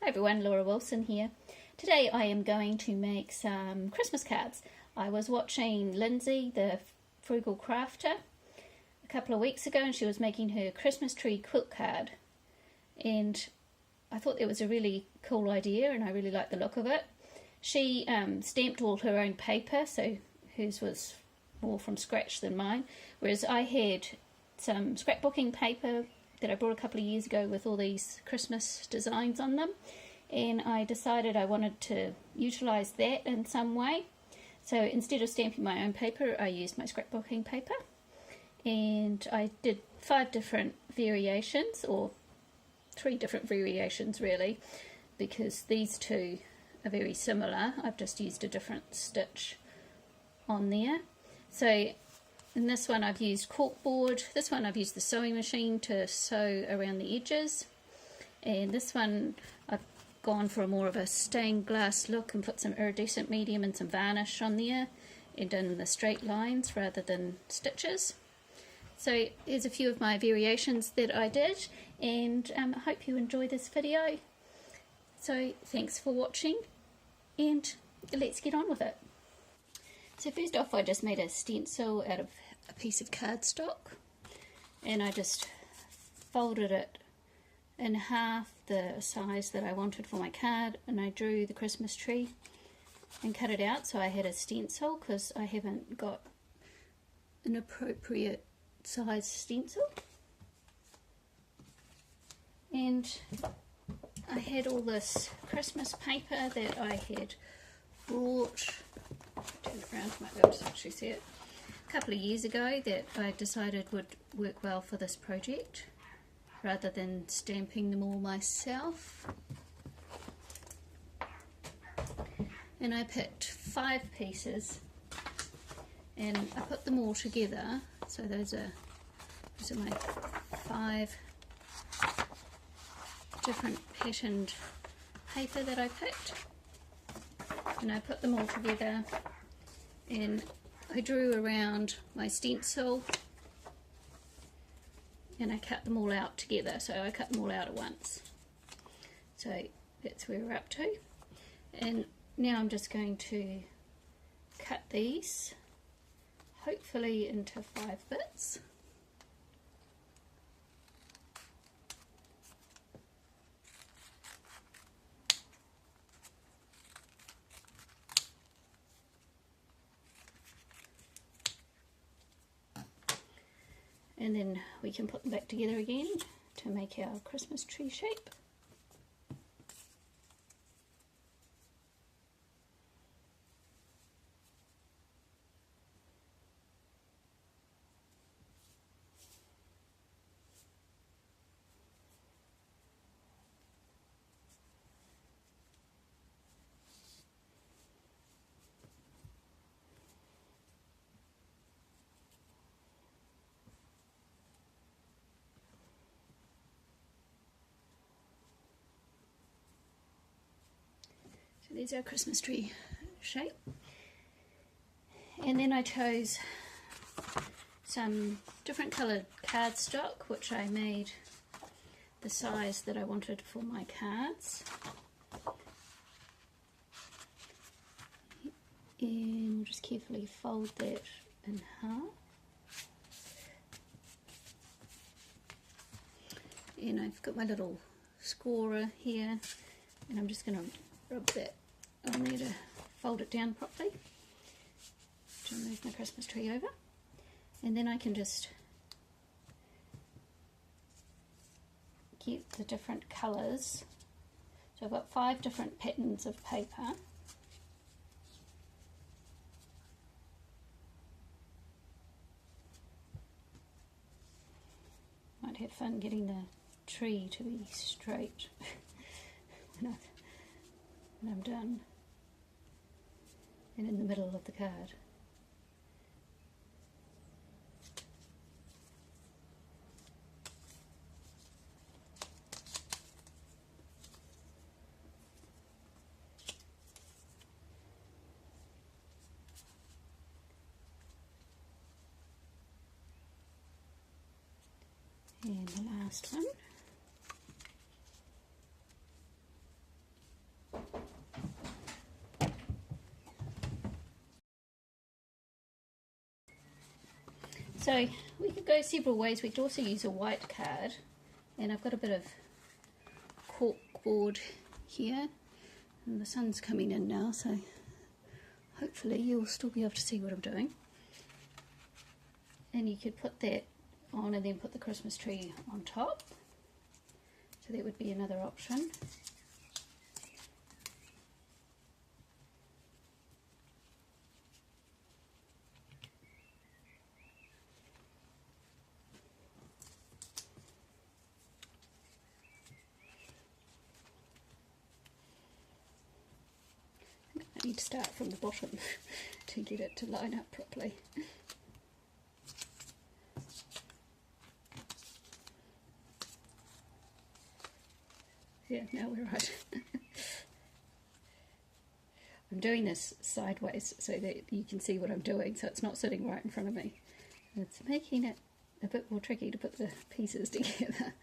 Hi everyone, Laura Wilson here. Today I am going to make some Christmas cards. I was watching Lindsay the Frugalcrafter a couple of weeks ago and she was making her Christmas tree quilt card, and I thought it was a really cool idea and I really liked the look of it. She stamped all her own paper, so hers was more from scratch than mine, whereas I had some scrapbooking paper that I bought a couple of years ago with all these Christmas designs on them, and I decided I wanted to utilise that in some way. So instead of stamping my own paper, I used my scrapbooking paper, and I did 5 different variations, or 3 different variations really, because these two are very similar. I've just used a different stitch on there. So in this one I've used corkboard, this one I've used the sewing machine to sew around the edges, and this one I've gone for more of a stained glass look and put some iridescent medium and some varnish on there and done the straight lines rather than stitches. So here's a few of my variations that I did, and I hope you enjoy this video. So thanks for watching and let's get on with it. So first off, I just made a stencil out of a piece of cardstock, and I just folded it in half the size that I wanted for my card, and I drew the Christmas tree and cut it out so I had a stencil, because I haven't got an appropriate size stencil. And I had all this Christmas paper that I had bought, turn it around, might be able to actually see it, a couple of years ago, that I decided would work well for this project rather than stamping them all myself. And I picked 5 pieces and I put them all together. So those are my 5 different patterned paper that I picked, and I put them all together and I drew around my stencil and I cut them all out together. So I cut them all out at once. So that's where we're up to, and now I'm just going to cut these hopefully into 5 bits. And then we can put them back together again to make our Christmas tree shape. So there's our Christmas tree shape. And then I chose some different coloured cardstock, which I made the size that I wanted for my cards. And we'll just carefully fold that in half. And I've got my little scorer here, and I'm just going to rub that on there to fold it down properly to move my Christmas tree over. And then I can just get the different colours. So I've got 5 different patterns of paper. Might have fun getting the tree to be straight when I'm done and in the middle of the card. And the last one. So we could go several ways. We could also use a white card, and I've got a bit of corkboard here, and the sun's coming in now, so hopefully you'll still be able to see what I'm doing. And you could put that on and then put the Christmas tree on top, so that would be another option. I need to start from the bottom to get it to line up properly. Yeah, now we're right. I'm doing this sideways so that you can see what I'm doing, so it's not sitting right in front of me. It's making it a bit more tricky to put the pieces together.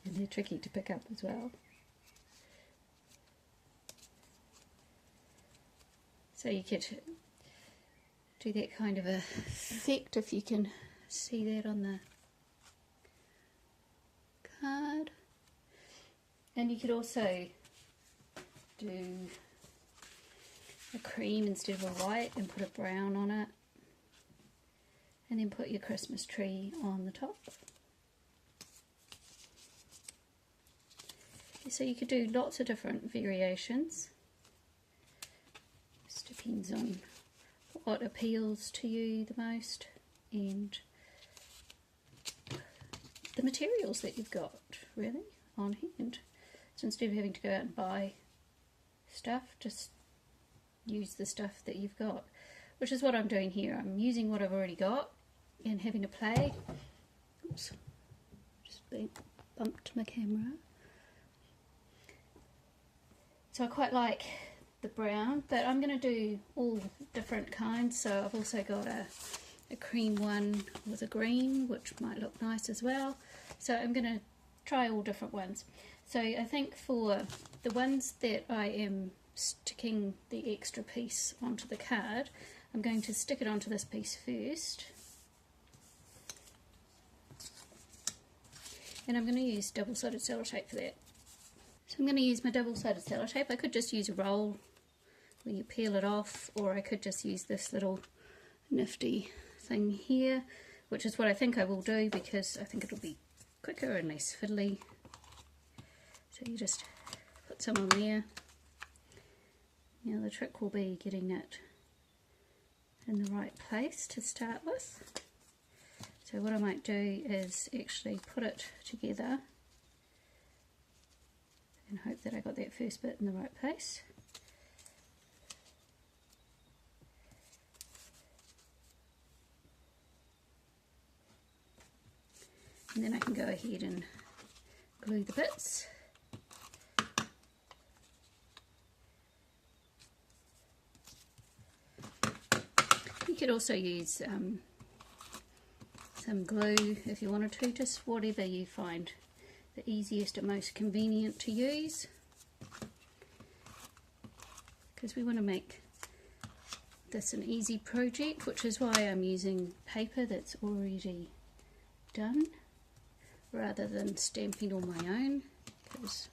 And they're tricky to pick up as well. So you could do that kind of effect, if you can see that on the card. And you could also do a cream instead of a white and put a brown on it, and then put your Christmas tree on the top. So you could do lots of different variations. Just depends on what appeals to you the most and the materials that you've got really on hand. So instead of having to go out and buy stuff, just use the stuff that you've got, which is what I'm doing here. I'm using what I've already got and having a play. Oops, just bumped my camera. So I quite like the brown, but I'm going to do all different kinds. So I've also got a cream one with a green, which might look nice as well. So I'm going to try all different ones. So I think for the ones that I am sticking the extra piece onto the card, I'm going to stick it onto this piece first. And I'm going to use double-sided sellotape for that. So I'm going to use my double-sided sellotape. I could just use a roll where you peel it off, or I could just use this little nifty thing here, which is what I think I will do because I think it'll be quicker and less fiddly. So you just put some on there. Now the trick will be getting it in the right place to start with. So what I might do is actually put it together and hope that I got that first bit in the right place. And then I can go ahead and glue the bits. You could also use some glue if you wanted to, just whatever you find the easiest and most convenient to use, because we want to make this an easy project, which is why I'm using paper that's already done rather than stamping on my own, because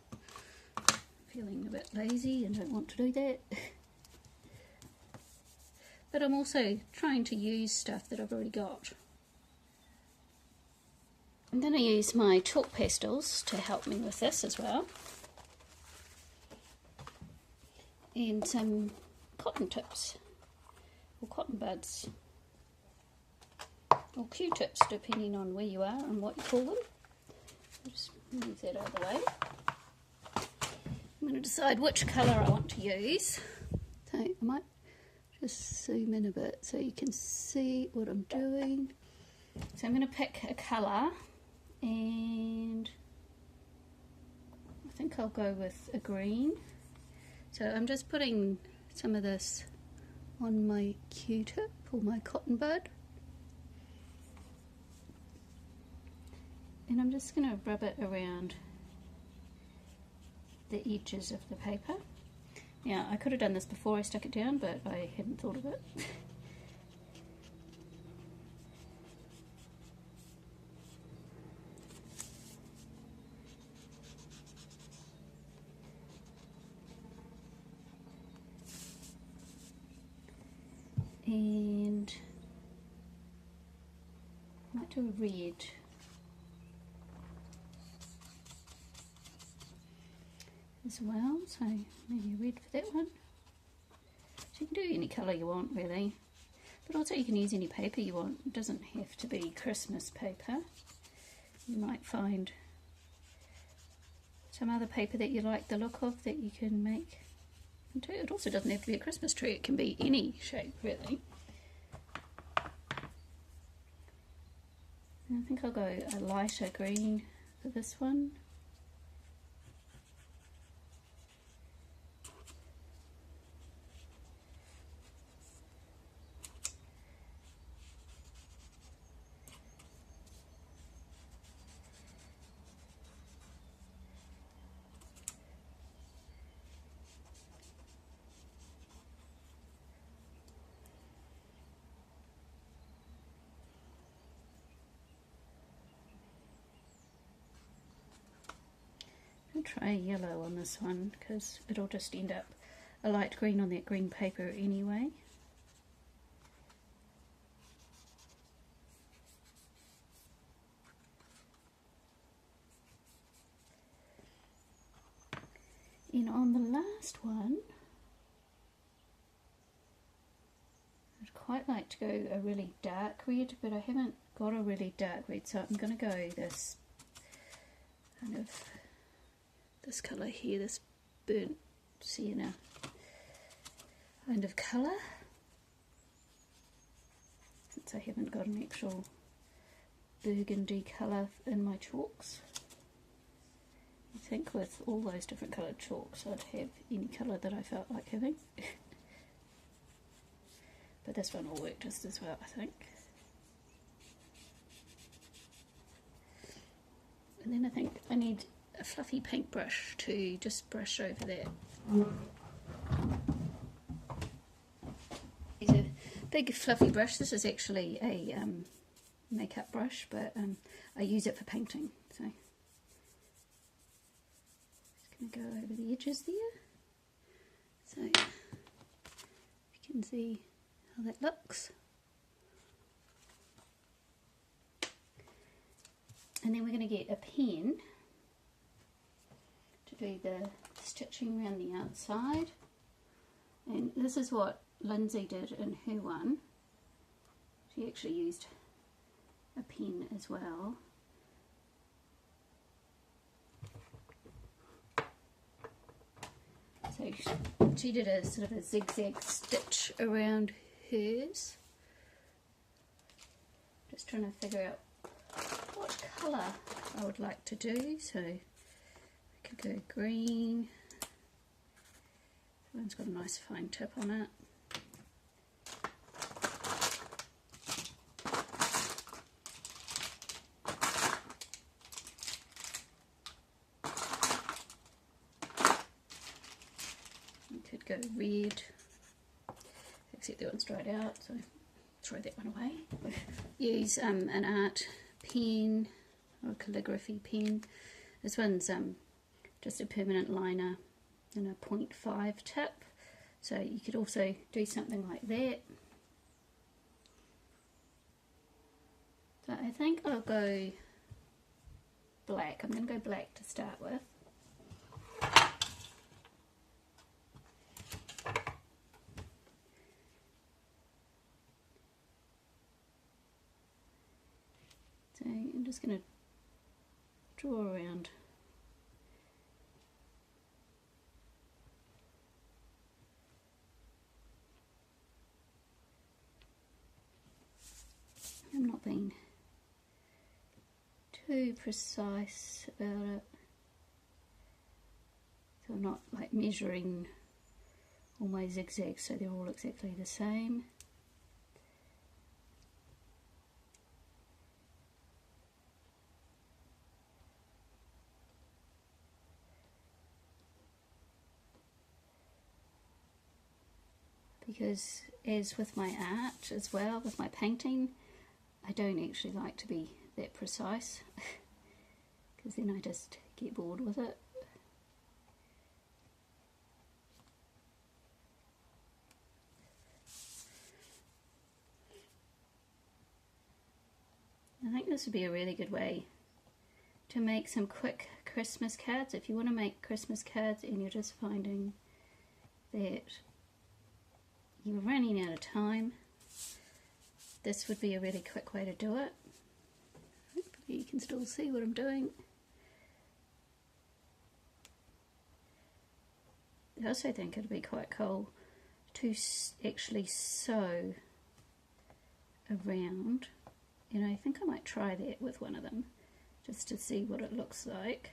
I'm feeling a bit lazy and don't want to do that. But I'm also trying to use stuff that I've already got. I'm going to use my chalk pastels to help me with this as well, and some cotton tips or cotton buds or Q-tips, depending on where you are and what you call them. I'll just move that out of the way. I'm going to decide which colour I want to use, so I might just zoom in a bit so you can see what I'm doing. So I'm going to pick a colour, and I think I'll go with a green. So I'm just putting some of this on my Q-tip or my cotton bud, and I'm just going to rub it around the edges of the paper. Now I could have done this before I stuck it down, but I hadn't thought of it. might do a red. As well, so maybe red for that one. So you can do any colour you want really, but also you can use any paper you want. It doesn't have to be Christmas paper. You might find some other paper that you like the look of that you can make into. It also doesn't have to be a Christmas tree, it can be any shape really. And I think I'll go a lighter green for this one. I'll try yellow on this one because it'll just end up a light green on that green paper anyway. And on the last one, I'd quite like to go a really dark red, but I haven't got a really dark red, so I'm going to go this kind of, this colour here, this burnt sienna kind of colour, since I haven't got an actual burgundy colour in my chalks. I think with all those different coloured chalks I'd have any colour that I felt like having. But this one will work just as well, I think. And then I think I need a fluffy paintbrush to just brush over that. It's a big fluffy brush. This is actually a makeup brush, but I use it for painting. So just going to go over the edges there, so you can see how that looks. And then we're going to get a pen to do the stitching around the outside. And this is what Lindsay did in her one. She actually used a pen as well. So she did a sort of a zigzag stitch around hers. Just trying to figure out what colour I would like to do. So I could go green. That one's got a nice fine tip on it. Go red, except that one's dried out, so throw that one away. Use an art pen or a calligraphy pen. This one's just a permanent liner and a 0.5 tip, so you could also do something like that. So I think I'll go black. I'm going to go black to start with. So I'm just going to draw around I'm not being too precise about it, so I'm not like measuring all my zigzags so they're all exactly the same. Because as with my art as well, with my painting, I don't actually like to be that precise because then I just get bored with it. I think this would be a really good way to make some quick Christmas cards. If you want to make Christmas cards and you're just finding that you're running out of time, this would be a really quick way to do it. Hopefully you can still see what I'm doing. I also think it'd be quite cool to actually sew around, and I think I might try that with one of them just to see what it looks like.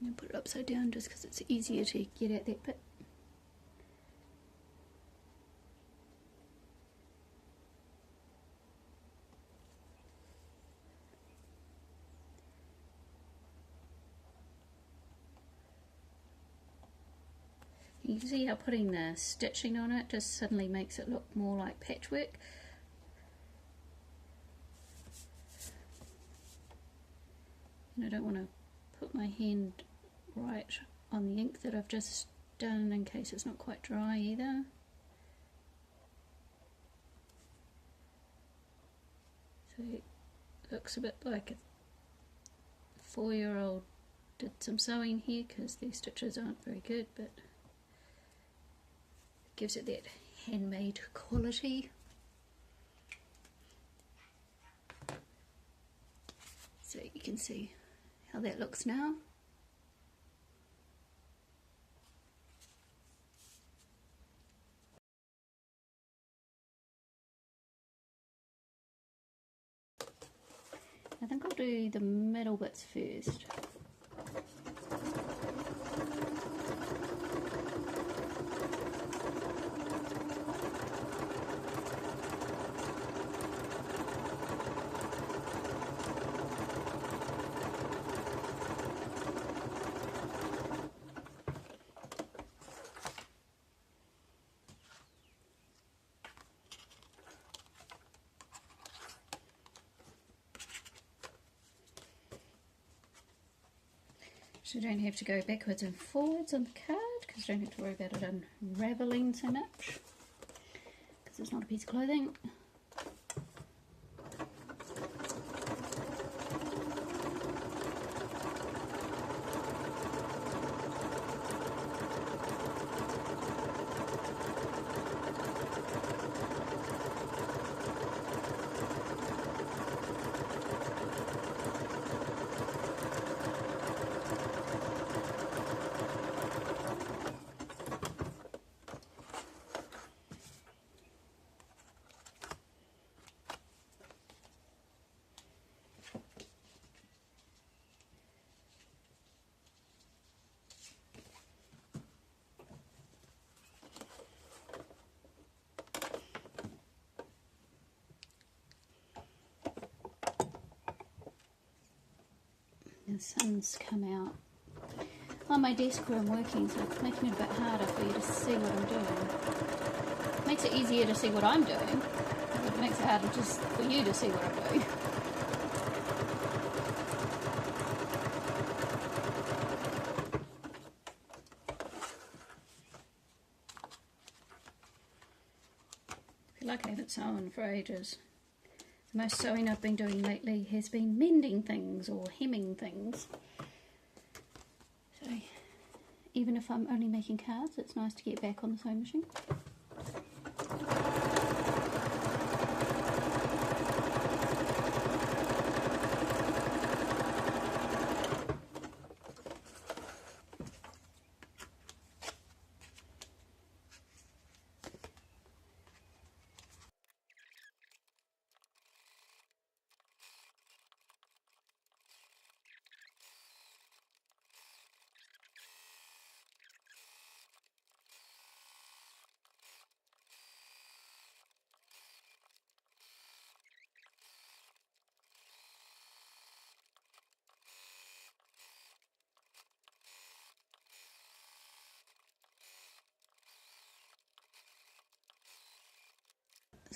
I'm going to put it upside down just because it's easier to get at that bit. You can see how putting the stitching on it just suddenly makes it look more like patchwork. And I don't want to put my hand right on the ink that I've just done in case it's not quite dry either. So it looks a bit like a 4-year-old did some sewing here because these stitches aren't very good, but it gives it that handmade quality. So you can see how that looks now. I think I'll do the middle bits first. So you don't have to go backwards and forwards on the card because you don't have to worry about it unravelling so much because it's not a piece of clothing. The sun's come out on my desk where I'm working, so it's making it a bit harder for you to see what I'm doing. It makes it easier to see what I'm doing, but it makes it harder just for you to see what I'm doing. I feel like I haven't sewn for ages. The most sewing I've been doing lately has been mending things or hemming things. So even if I'm only making cards, it's nice to get back on the sewing machine.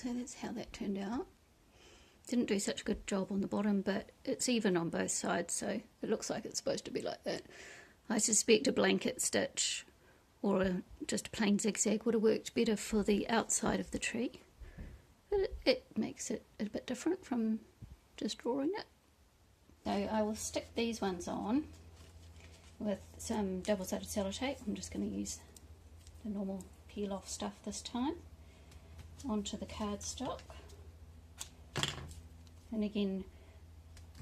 So that's how that turned out. Didn't do such a good job on the bottom, but it's even on both sides, so it looks like it's supposed to be like that. I suspect a blanket stitch or just a plain zigzag would have worked better for the outside of the tree. But it makes it a bit different from just drawing it. So I will stick these ones on with some double-sided sellotape. I'm just going to use the normal peel-off stuff this time onto the cardstock. And again,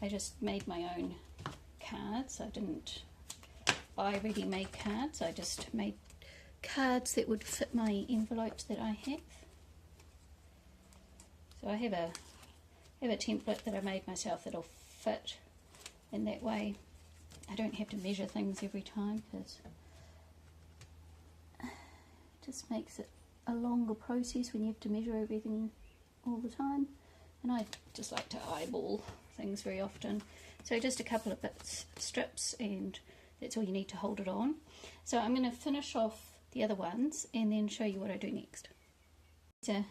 I just made my own cards. I didn't buy ready-made cards. I just made cards that would fit my envelopes that I have. So I have a template that I made myself that'll fit, and that way I don't have to measure things every time, because it just makes it a longer process when you have to measure everything all the time. And I just like to eyeball things very often. So just a couple of bits, strips, and that's all you need to hold it on. So I'm going to finish off the other ones and then show you what I do next. It's a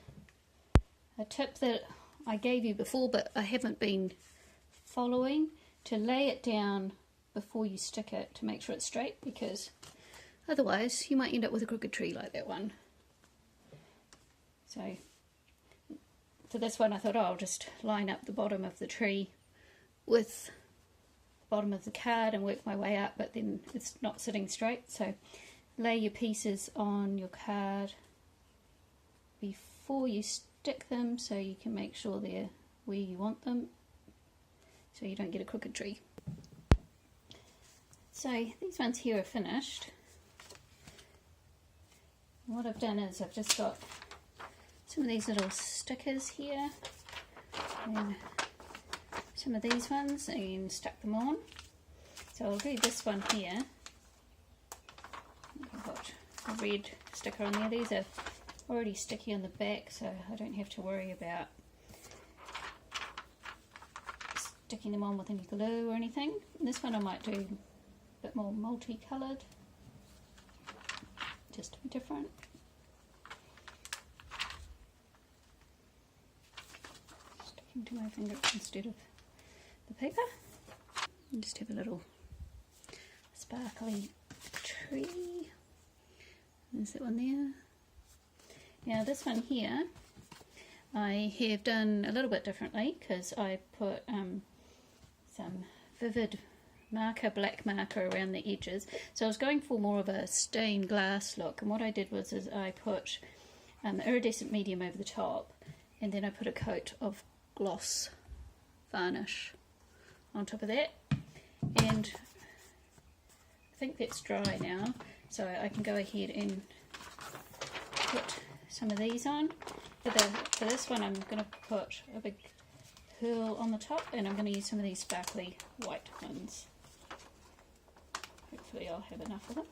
tip that I gave you before, but I haven't been following, to lay it down before you stick it to make sure it's straight, because otherwise you might end up with a crooked tree like that one. So for this one I thought, oh, I'll just line up the bottom of the tree with the bottom of the card and work my way up, but then it's not sitting straight. So lay your pieces on your card before you stick them, so you can make sure they're where you want them, so you don't get a crooked tree. So these ones here are finished. And what I've done is I've just got some of these little stickers here and some of these ones and stuck them on. So I'll do this one here. I've got a red sticker on there. These are already sticky on the back, so I don't have to worry about sticking them on with any glue or anything. And this one I might do a bit more multicoloured, just to be different. Sticking to my finger instead of the paper. And just have a little sparkly tree. There's that one there. Now this one here I have done a little bit differently, because I put some vivid marker, black marker around the edges. So I was going for more of a stained glass look, and what I did was I put iridescent medium over the top, and then I put a coat of gloss varnish on top of that, and I think that's dry now, so I can go ahead and put some of these on. For this one I'm going to put a big pearl on the top, and I'm going to use some of these sparkly white ones. Hopefully I'll have enough of them.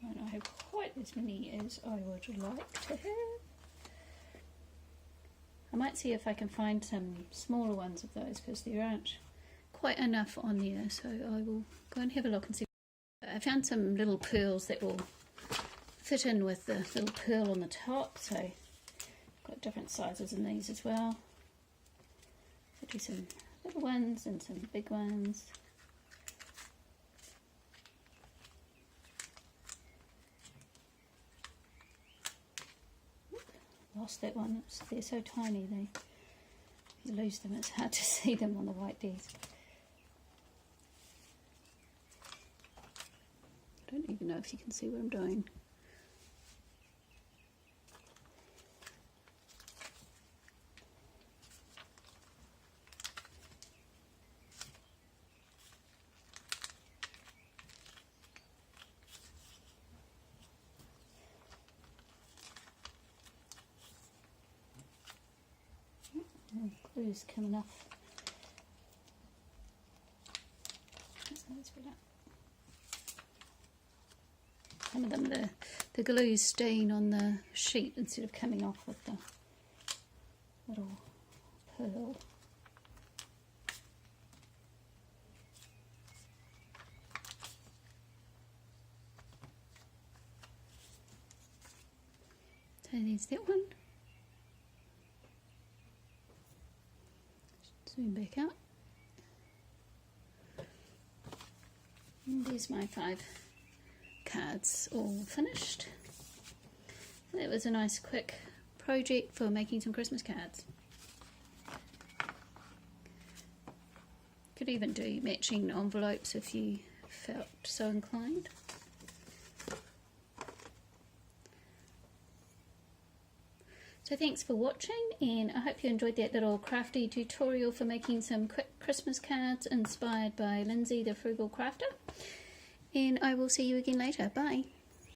I don't have quite as many as I would like to have. I might see if I can find some smaller ones of those, because there aren't quite enough on there, so I will go and have a look and see. I found some little pearls that will fit in with the little pearl on the top, so I've got different sizes in these as well. So do some little ones and some big ones. Lost that one. They're so tiny, if you lose them it's hard to see them on the white desk. I don't even know if you can see what I'm doing. Glue's coming off. Some of them, the glue's staying on the sheet instead of coming off with the little pearl. So there's that one. Zoom back out. And there's my 5 cards all finished. And that was a nice quick project for making some Christmas cards. Could even do matching envelopes if you felt so inclined. So thanks for watching, and I hope you enjoyed that little crafty tutorial for making some quick Christmas cards inspired by Lindsay the Frugalcrafter. And I will see you again later. Bye.